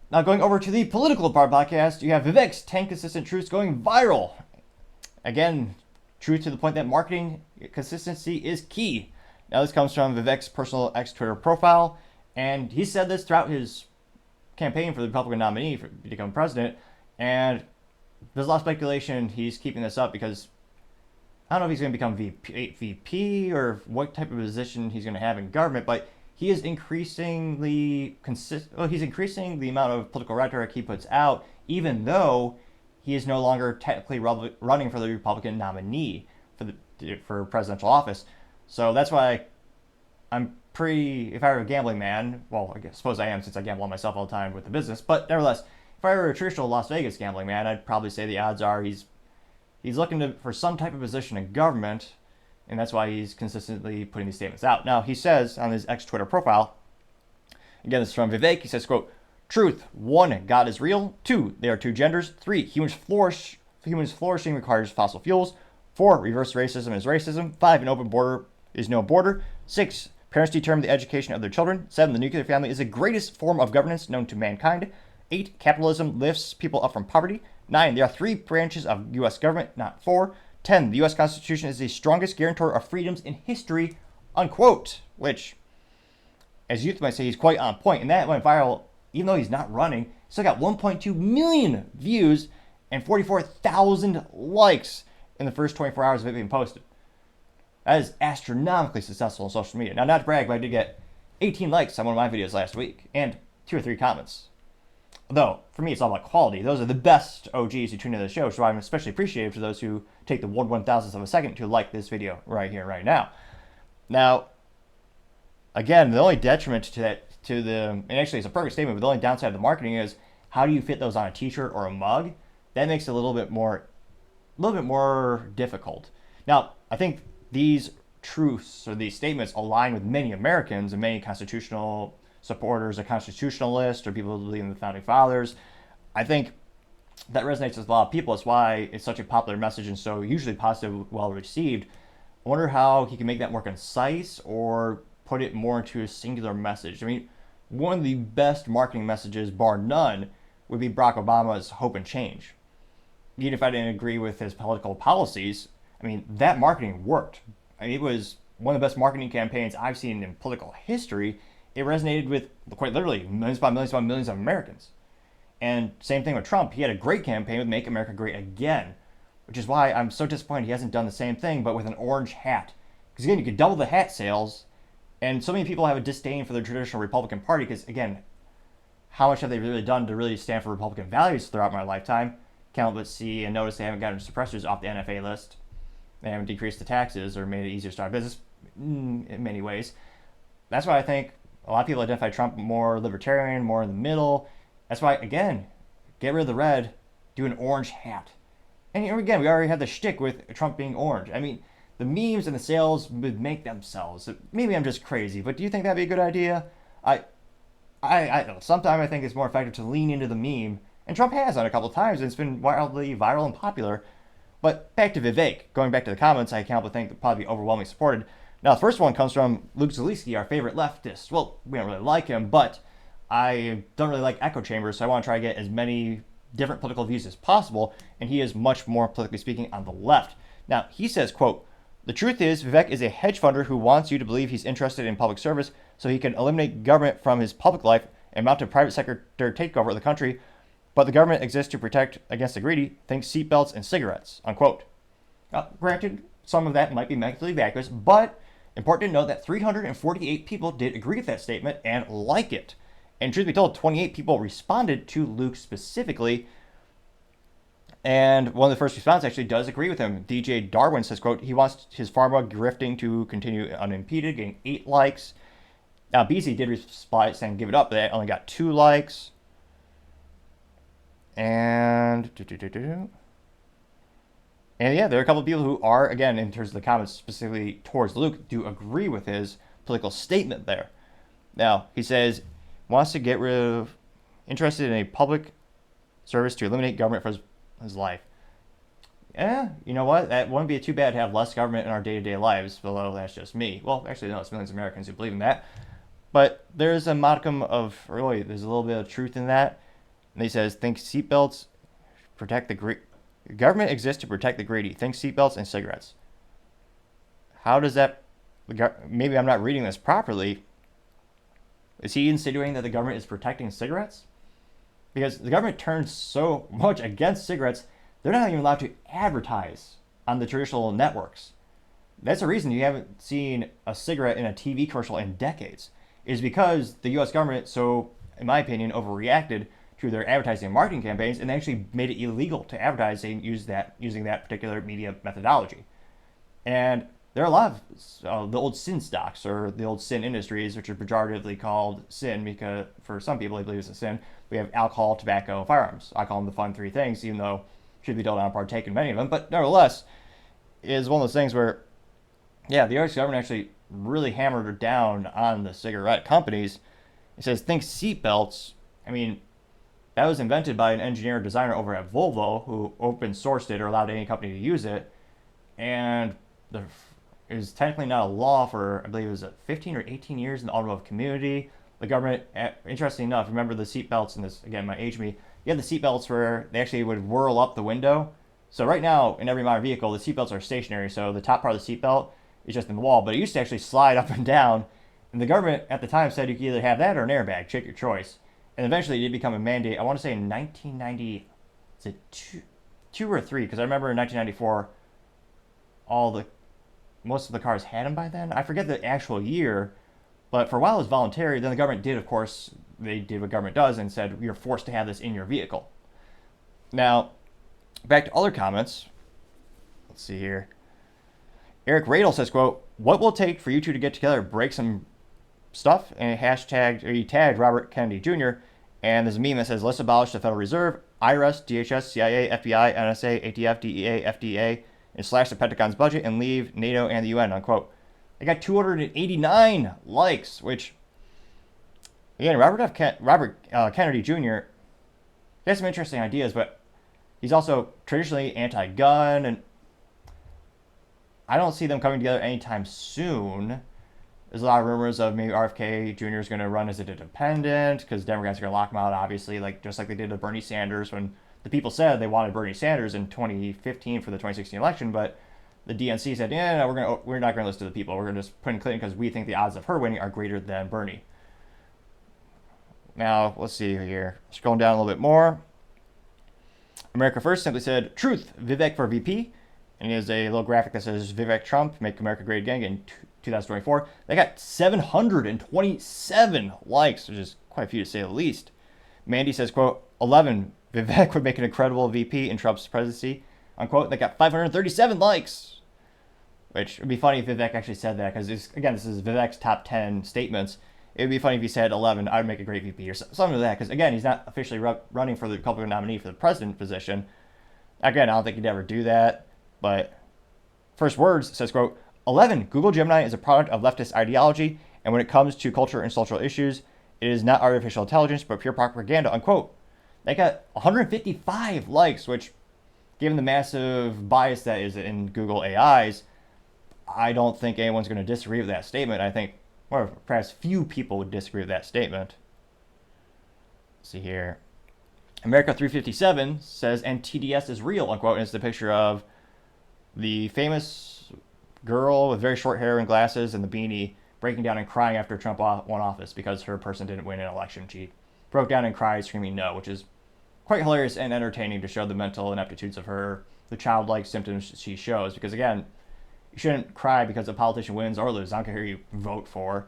Now going over to the political part podcast, you have Vivek's 10 consistent truths going viral. Again, truth to the point that marketing consistency is key. Now this comes from Vivek's personal X Twitter profile, and he said this throughout his campaign for the Republican nominee to become president. And there's a lot of speculation he's keeping this up because I don't know if he's going to become VP or what type of position he's going to have in government, but he is increasingly he's increasing the amount of political rhetoric he puts out, even though he is no longer technically running for the Republican nominee for presidential office. So that's why I'm pretty. If I were a gambling man, well, I suppose I am since I gamble on myself all the time with the business. But nevertheless, if I were a traditional Las Vegas gambling man, I'd probably say the odds are he's looking for some type of position in government, and that's why he's consistently putting these statements out. Now, he says on his X Twitter profile, again, this is from Vivek, he says, quote, truth, 1, God is real. 2, there are 2 genders. 3, humans flourishing requires fossil fuels. 4, reverse racism is racism. 5, an open border is no border. 6, parents determine the education of their children. 7, the nuclear family is the greatest form of governance known to mankind. 8, capitalism lifts people up from poverty. 9, there are 3 branches of U.S. government, not 4. 10, the U.S. Constitution is the strongest guarantor of freedoms in history, unquote. Which, as youth might say, he's quite on point. And that went viral, even though he's not running. Still got 1.2 million views and 44,000 likes in the first 24 hours of it being posted. That is astronomically successful on social media. Now, not to brag, but I did get 18 likes on one of my videos last week and 2 or 3 comments. Though, for me, it's all about quality. Those are the best OGs who tune into the show, so I'm especially appreciative to those who take the 1/1000th of a second to like this video right here, right now. Now, again, the only detriment and actually it's a perfect statement, but the only downside of the marketing is how do you fit those on a t-shirt or a mug? That makes it a little bit more difficult. Now, I think these truths or these statements align with many Americans and many constitutional supporters, or constitutionalists, or people who believe in the founding fathers. I think that resonates with a lot of people. That's why it's such a popular message and so usually positive, well received. I wonder how he can make that more concise or put it more into a singular message. I mean, one of the best marketing messages, bar none, would be Barack Obama's hope and change. Even if I didn't agree with his political policies, I mean, that marketing worked. I mean, it was one of the best marketing campaigns I've seen in political history. It resonated with, quite literally, millions upon millions upon millions of Americans. And same thing with Trump. He had a great campaign with Make America Great Again, which is why I'm so disappointed he hasn't done the same thing, but with an orange hat. Because again, you could double the hat sales, and so many people have a disdain for the traditional Republican Party, because again, how much have they really done to really stand for Republican values throughout my lifetime? Can't help but see and notice they haven't gotten suppressors off the NFA list. They haven't decreased the taxes or made it easier to start a business in many ways. That's why I think a lot of people identify Trump more libertarian, more in the middle. That's why, again, get rid of the red, do an orange hat. And here again, we already had the shtick with Trump being orange. I mean, the memes and the sales would make themselves. Maybe I'm just crazy, but do you think that'd be a good idea? Sometimes I think it's more effective to lean into the meme, and Trump has on a couple of times, and it's been wildly viral and popular. But back to Vivek, going back to the comments, I can't help but think they'll probably be overwhelmingly supported. Now, the first one comes from Luke Zaleski, our favorite leftist. Well, we don't really like him, but I don't really like echo chambers, so I want to try to get as many different political views as possible, and he is much more politically speaking on the left. Now, he says, quote, the truth is, Vivek is a hedge funder who wants you to believe he's interested in public service so he can eliminate government from his public life and mount a private sector takeover of the country, but the government exists to protect against the greedy, think seatbelts and cigarettes, unquote. Now, granted, some of that might be medically vacuous, but important to note that 348 people did agree with that statement and like it. And truth be told, 28 people responded to Luke specifically. And one of the first responses actually does agree with him. DJ Darwin says, quote, he wants his pharma grifting to continue unimpeded, getting 8 likes. Now, BZ did reply saying give it up, but they only got 2 likes. And yeah, there are a couple of people who are, again, in terms of the comments specifically towards Luke, do agree with his political statement there. Now, he says, wants to get rid of, interested in a public service to eliminate government for his life. Yeah, you know what? That wouldn't be too bad to have less government in our day-to-day lives, although that's just me. Well, actually, no, it's millions of Americans who believe in that. But there's a modicum of, really, there's a little bit of truth in that. And he says, think seatbelts protect the great. Government exists to protect the greedy. Think seatbelts and cigarettes. How does that? Maybe I'm not reading this properly. Is he insinuating that the government is protecting cigarettes? Because the government turns so much against cigarettes, they're not even allowed to advertise on the traditional networks. That's the reason you haven't seen a cigarette in a TV commercial in decades. Is because the U.S. government, so in my opinion, overreacted to their advertising and marketing campaigns, and they actually made it illegal to advertise and using that particular media methodology. And there are a lot of the old sin stocks, or the old sin industries, which are pejoratively called sin because for some people they believe it's a sin. We have alcohol, tobacco, firearms. I call them the fun three things, even though should be told I don't partake in many of them. But nevertheless, it is one of those things where, yeah, the U.S. government actually really hammered down on the cigarette companies. It says, think seatbelts. I mean, that was invented by an engineer designer over at Volvo who open sourced it or allowed any company to use it. And it was technically not a law for, I believe it was 15 or 18 years in the automotive community. The government, interesting enough, remember the seatbelts, and this, again, might age me. You had the seatbelts where they actually would whirl up the window. So right now, in every modern vehicle, the seatbelts are stationary. So the top part of the seatbelt is just in the wall. But it used to actually slide up and down. And the government at the time said you could either have that or an airbag. Take your choice. And eventually it did become a mandate. I want to say in 1990, is it two or three? Because I remember in 1994, most of the cars had them by then. I forget the actual year, but for a while it was voluntary. Then the government did, of course, they did what government does and said you're forced to have this in your vehicle. Now, back to other comments. Let's see here. Eric Radel says, quote, what will it take for you two to get together, break some stuff, and he tagged Robert Kennedy Jr., and there's a meme that says, let's abolish the Federal Reserve, IRS, DHS, CIA, FBI, NSA, ATF, DEA, FDA, and slash the Pentagon's budget and leave NATO and the UN, unquote. They got 289 likes, which, again, Robert Kennedy Jr., he has some interesting ideas, but he's also traditionally anti-gun, and I don't see them coming together anytime soon. There's a lot of rumors of maybe RFK Jr. is going to run as an independent because Democrats are going to lock him out, obviously, just like they did to Bernie Sanders when the people said they wanted Bernie Sanders in 2015 for the 2016 election, but the DNC said, yeah, no, we're not going to listen to the people. We're going to just put in Clinton because we think the odds of her winning are greater than Bernie. Now, let's see here. Scrolling down a little bit more. America First simply said, truth, Vivek for VP. And here's a little graphic that says Vivek Trump, make America great again in 2024. They got 727 likes, which is quite a few to say the least. Mandy says, quote, 11, Vivek would make an incredible VP in Trump's presidency, unquote. They got 537 likes, which would be funny if Vivek actually said that, because, again, this is Vivek's top 10 statements. It would be funny if he said 11, I would make a great VP, or something like that, because, again, he's not officially running for the Republican nominee for the president position. Again, I don't think he'd ever do that. But First Words says, quote, 11, Google Gemini is a product of leftist ideology, and when it comes to culture and social issues, it is not artificial intelligence, but pure propaganda, unquote. They got 155 likes, which, given the massive bias that is in Google AIs, I don't think anyone's going to disagree with that statement. I think, or perhaps few people would disagree with that statement. Let's see here. America 357 says, and TDS is real, unquote, and it's the picture of the famous girl with very short hair and glasses and the beanie breaking down and crying after Trump won office because her person didn't win an election. She broke down and cried, screaming no, which is quite hilarious and entertaining to show the mental ineptitudes of her, the childlike symptoms she shows. Because, again, you shouldn't cry because a politician wins or loses. I don't care who you vote for.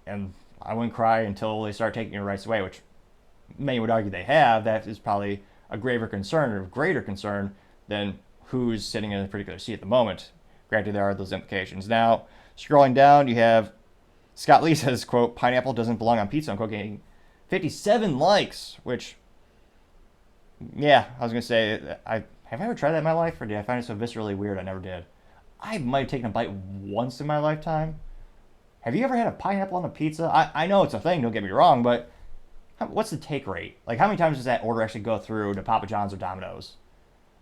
And I wouldn't cry until they start taking your rights away, which many would argue they have. That is probably a graver concern or greater concern than who's sitting in a particular seat at the moment. Granted, there are those implications. Now, scrolling down, you have Scott Lee says, quote, pineapple doesn't belong on pizza, unquote, getting 57 likes, which, yeah, I was going to say, have I ever tried that in my life, or did I find it so viscerally weird I never did? I might have taken a bite once in my lifetime. Have you ever had a pineapple on a pizza? I know it's a thing, don't get me wrong, but what's the take rate? Like, how many times does that order actually go through to Papa John's or Domino's?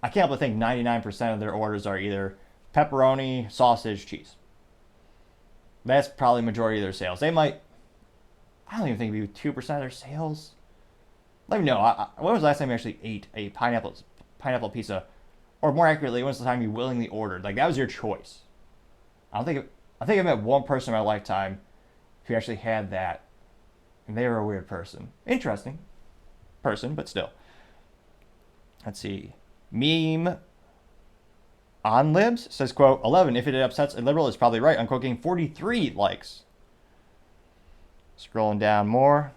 I can't but think 99% of their orders are either pepperoni, sausage, cheese. That's probably the majority of their sales. They might, I don't even think it'd be 2% of their sales. Let me know. When was the last time you actually ate a pineapple pizza? Or more accurately, when was the time you willingly ordered? Like, that was your choice. I think I met one person in my lifetime who actually had that, and they were a weird person. Interesting person, but still. Let's see. Meme on libs says, quote, 11. If it upsets a liberal, it's probably right. Unquote, getting 43 likes. Scrolling down more.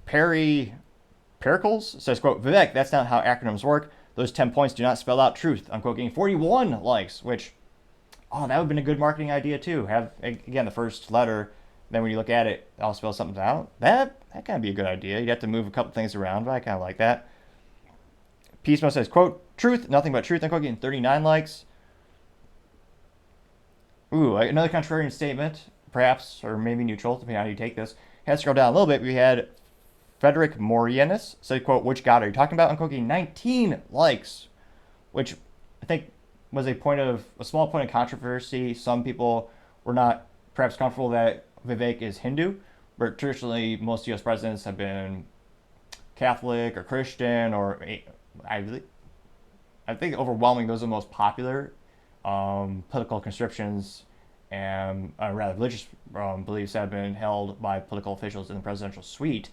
Pericles says, quote, Vivek, that's not how acronyms work. Those 10 points do not spell out truth. Unquote, getting 41 likes, which, oh, that would have been a good marketing idea too. Have, again, the first letter, then when you look at it, I'll spell something out. That kind of be a good idea. You'd have to move a couple things around, but I kind of like that. Peacemo says, quote, truth, nothing but truth. Unquote, getting 39 likes. Ooh, another contrarian statement, perhaps, or maybe neutral, depending on how you take this. Had to scroll down a little bit. We had Frederick Morianis said, quote, which God are you talking about? Unquote, getting 19 likes, which I think was a small point of controversy. Some people were not perhaps comfortable that Vivek is Hindu, but traditionally most U.S. presidents have been Catholic or Christian, or I think overwhelmingly those are the most popular political conscriptions and rather religious beliefs that have been held by political officials in the presidential suite.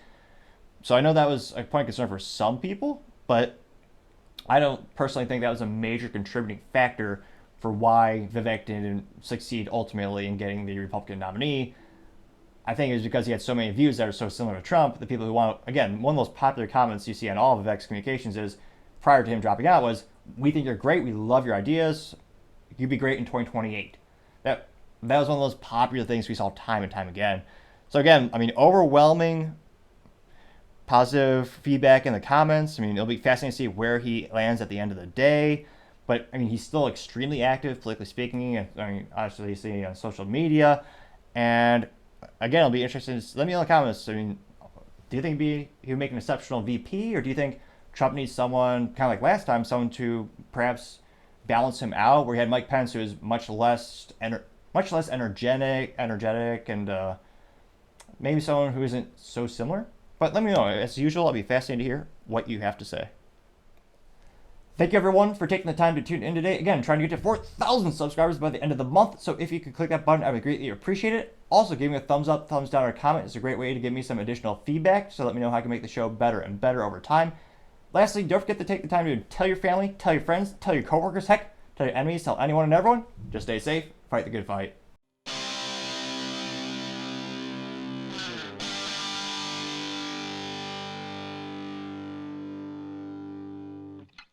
So I know that was a point of concern for some people, but I don't personally think that was a major contributing factor for why Vivek didn't succeed ultimately in getting the Republican nominee. I think it was because he had so many views that are so similar to Trump. The people who want, again, one of the most popular comments you see on all of Vivek's communications is, prior to him dropping out, was, we think you're great, we love your ideas, you'd be great in 2028. That was one of those popular things we saw time and time again. So again, I mean, overwhelming positive feedback in the comments. I mean, it'll be fascinating to see where he lands at the end of the day. But I mean, he's still extremely active, politically speaking, and I mean, obviously on social media. And again, it'll be interesting. Let me know in the comments. I mean, do you think he would make an exceptional VP, or do you think Trump needs someone kind of like last time, someone to perhaps balance him out, where he had Mike Pence, who is much less energetic, and maybe someone who isn't so similar? But let me know. As usual, I'll be fascinated to hear what you have to say. Thank you, everyone, for taking the time to tune in today. Again, trying to get to 4,000 subscribers by the end of the month. So if you could click that button, I would greatly appreciate it. Also, give me a thumbs up, thumbs down, or a comment. It's a great way to give me some additional feedback. So let me know how I can make the show better and better over time. Lastly, don't forget to take the time to tell your family, tell your friends, tell your coworkers, heck, tell your enemies, tell anyone and everyone. Just stay safe, fight the good fight.